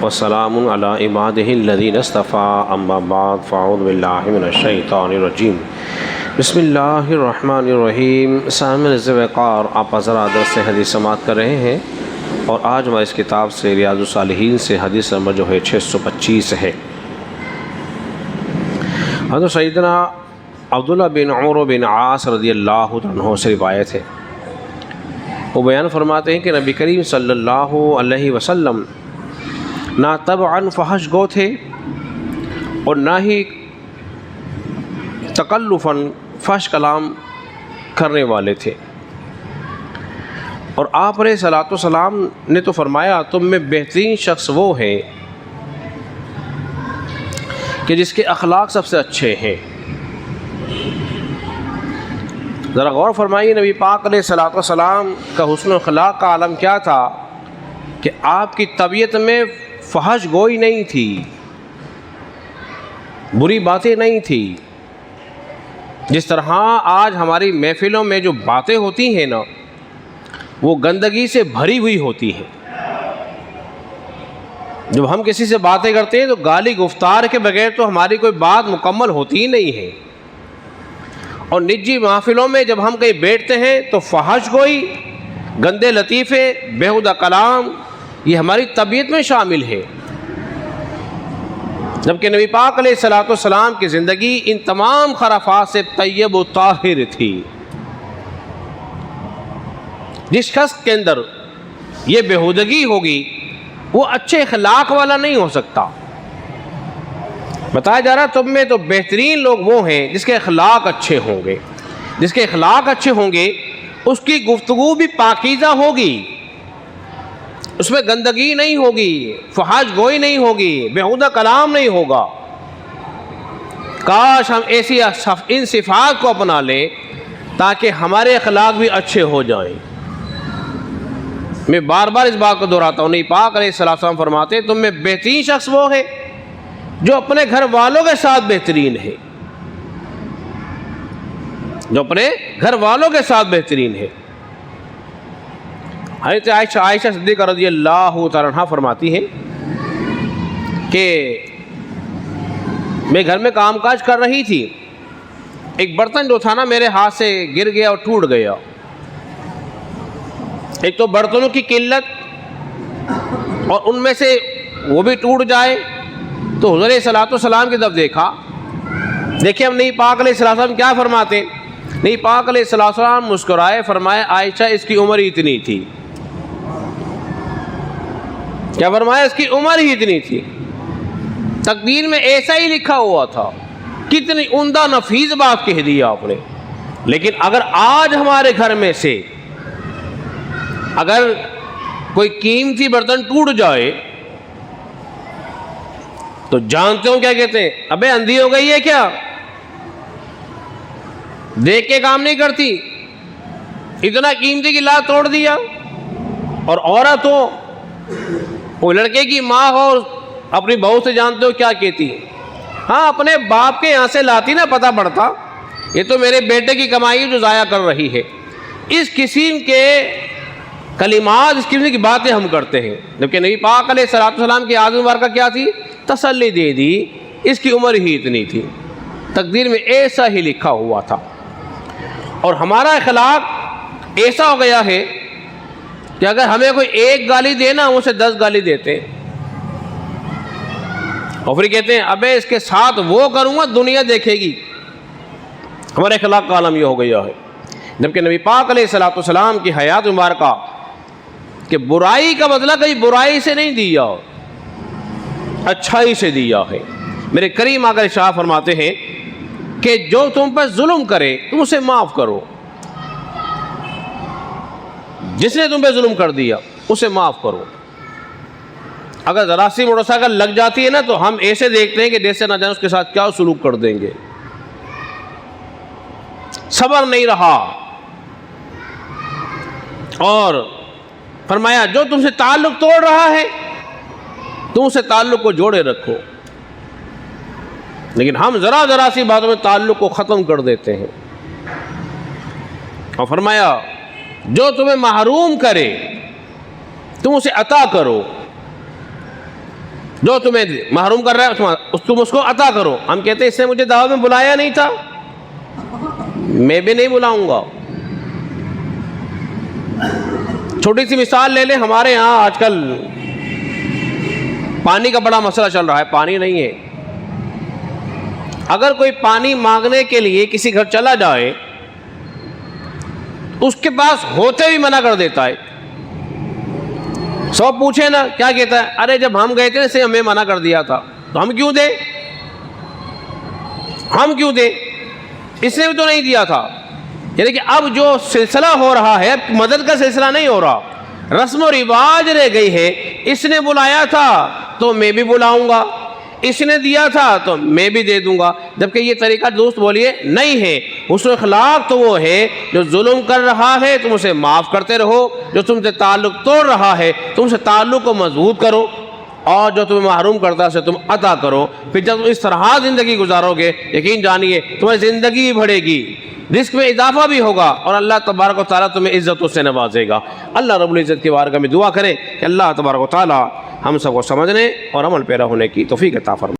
وسلام علی عبادہ الذین اصطفیٰ اما بعد فاعوذ باللہ من الشیطان الرجیم بسم اللہ الرحمن الرحیم۔ سامعین عزیز وقار، آپ حضرات درس حدیث سماعت کر رہے ہیں اور آج ہماری اس کتاب سے ریاض الصالحین سے حدیث نمبر جو ہے 625 ہے۔ حضرت سیدنا عبداللہ بن عمرو بن عاص رضی اللہ عنہ سے روایت ہے، وہ بیان فرماتے ہیں کہ نبی کریم صلی اللہ علیہ وسلم نہ طبعاً فحش گو تھے اور نہ ہی تکلفاً فحش کلام کرنے والے تھے، اور آپ علیہ الصلوۃ والسلام نے تو فرمایا تم میں بہترین شخص وہ ہے کہ جس کے اخلاق سب سے اچھے ہیں۔ ذرا غور فرمائیے، نبی پاک علیہ الصلوۃ والسلام کا حسن اخلاق کا عالم کیا تھا کہ آپ کی طبیعت میں فحش گوئی نہیں تھی، بری باتیں نہیں تھی۔ جس طرح آج ہماری محفلوں میں جو باتیں ہوتی ہیں نا، وہ گندگی سے بھری ہوئی ہوتی ہیں۔ جب ہم کسی سے باتیں کرتے ہیں تو گالی گفتار کے بغیر تو ہماری کوئی بات مکمل ہوتی ہی نہیں ہے، اور نجی محفلوں میں جب ہم کہیں بیٹھتے ہیں تو فحش گوئی، گندے لطیفے، بیہودہ کلام، یہ ہماری طبیعت میں شامل ہے۔ جبکہ نبی پاک علیہ الصلوۃ والسلام کی زندگی ان تمام خرافات سے طیب و طاہر تھی۔ جس شخص کے اندر یہ بیہودگی ہوگی وہ اچھے اخلاق والا نہیں ہو سکتا۔ بتایا جا رہا تم میں تو بہترین لوگ وہ ہیں جس کے اخلاق اچھے ہوں گے۔ جس کے اخلاق اچھے ہوں گے اس کی گفتگو بھی پاکیزہ ہوگی، اس میں گندگی نہیں ہوگی، فحش گوئی نہیں ہوگی، بیہودہ کلام نہیں ہوگا۔ کاش ہم ایسی ان صفات کو اپنا لیں تاکہ ہمارے اخلاق بھی اچھے ہو جائیں۔ میں بار بار اس بات کو دہراتا ہوں، نبی پاک علیہ السلام فرماتے تم میں بہترین شخص وہ ہے جو اپنے گھر والوں کے ساتھ بہترین ہے، جو اپنے گھر والوں کے ساتھ بہترین ہے۔ حضرت عائشہ صدیقہ رضی اللہ تعالیٰ عنہ فرماتی ہیں کہ میں گھر میں کام کاج کر رہی تھی، ایک برتن جو تھا نا میرے ہاتھ سے گر گیا اور ٹوٹ گیا۔ ایک تو برتنوں کی قلت اور ان میں سے وہ بھی ٹوٹ جائے، تو حضور صلی اللہ علیہ وسلم کی طرف دیکھا۔ دیکھیں ہم نبی پاک علیہ السلام کیا فرماتے ہیں، نبی پاک علیہ السلام مسکرائے، فرمایا عائشہ اس کی عمر ہی اتنی تھی۔ کیا فرمایا؟ اس کی عمر ہی اتنی تھی۔ تقدیر میں ایسا ہی لکھا ہوا تھا۔ کتنی عمدہ نفیس بات کہہ دی آپ نے۔ لیکن اگر آج ہمارے گھر میں سے اگر کوئی قیمتی برتن ٹوٹ جائے تو جانتے ہو کیا کہتے ہیں؟ ابے اندھی ہو گئی ہے کیا؟ دیکھ کے کام نہیں کرتی، اتنا قیمتی گلاس توڑ دیا۔ اور عورت ہو، وہ لڑکے کی ماں ہو، اپنی بہو سے جانتے ہو کیا کہتی ہے؟ ہاں اپنے باپ کے یہاں سے لاتی نا پتہ پڑتا، یہ تو میرے بیٹے کی کمائی جو ضائع کر رہی ہے۔ اس قسم کے کلمات، اس قسم کی باتیں ہم کرتے ہیں، جبکہ نبی پاک علیہ الصلوۃ والسلام کی عادت مبارکہ کیا تھی؟ تسلی دے دی، اس کی عمر ہی اتنی تھی۔ تقدیر میں ایسا ہی لکھا ہوا تھا، اور ہمارا اخلاق ایسا ہو گیا ہے کہ اگر ہمیں کوئی ایک گالی دے نا، ہم اسے 10 گالی دیتے ہیں، اور پھر کہتے ہیں ابے اس کے ساتھ وہ کروں گا دنیا دیکھے گی۔ ہمارے اخلاق کا عالم یہ ہو گیا ہے۔ جبکہ نبی پاک علیہ الصلوۃ والسلام کی حیات مبارکہ کہ برائی کا بدلہ کہیں برائی سے نہیں دیا، اچھائی سے دیا ہے۔ میرے کریم آقا ارشاد فرماتے ہیں کہ جو تم پر ظلم کرے تم اسے معاف کرو، جس نے تم پہ ظلم کر دیا اسے معاف کرو۔ اگر ذرا سی موٹر سائیکل لگ جاتی ہے نا تو ہم ایسے دیکھتے ہیں کہ جیسے نہ جانے اس کے ساتھ کیا سلوک کر دیں گے۔ صبر نہیں رہا، اور فرمایا جو تم سے تعلق توڑ رہا ہے تم اسے تعلق کو جوڑے رکھو۔ لیکن ہم ذرا سی باتوں میں تعلق کو ختم کر دیتے ہیں۔ اور فرمایا جو تمہیں محروم کرے تم اسے عطا کرو۔ جو تمہیں محروم کر رہا ہے تم اس کو عطا کرو. ہم کہتے ہیں اس نے مجھے دعوت میں بلایا نہیں تھا, میں بھی نہیں بلاؤں گا. چھوٹی سی مثال لے لیں, ہمارے یہاں آج کل پانی کا بڑا مسئلہ چل رہا ہے, پانی نہیں ہے. اگر کوئی پانی مانگنے کے لیے کسی گھر چلا جائے اس کے پاس ہوتے بھی منع کر دیتا ہے. سب پوچھے نا کیا کہتا ہے, ارے جب ہم گئے تھے اسے ہمیں منع کر دیا تھا تو ہم کیوں دیں, ہم کیوں دیں, اس نے بھی تو نہیں دیا تھا. یعنی کہ اب جو سلسلہ ہو رہا ہے مدد کا سلسلہ نہیں ہو رہا, رسم و رواج رہ گئی ہے. اس نے بلایا تھا تو میں بھی بلاؤں گا, اس نے دیا تھا تو میں بھی دے دوں گا, جبکہ یہ طریقہ دوست بولیے نہیں ہے. حسن اخلاق تو وہ ہے جو ظلم کر رہا ہے تم اسے معاف کرتے رہو, جو تم سے تعلق توڑ رہا ہے تم سے تعلق کو مضبوط کرو, اور جو تمہیں محروم کرتا ہے اسے تم عطا کرو. پھر جب تم اس طرح زندگی گزارو گے یقین جانیے تمہاری زندگی بھی بڑھے گی, رزق میں اضافہ بھی ہوگا, اور اللہ تبارک و تعالیٰ تمہیں عزتوں سے نوازے گا. اللہ رب العزت کی بارگاہ میں دعا کریں کہ اللہ تبارک و تعالیٰ ہم سب کو سمجھنے اور عمل پیرا ہونے کی توفیق عطا فرمائے.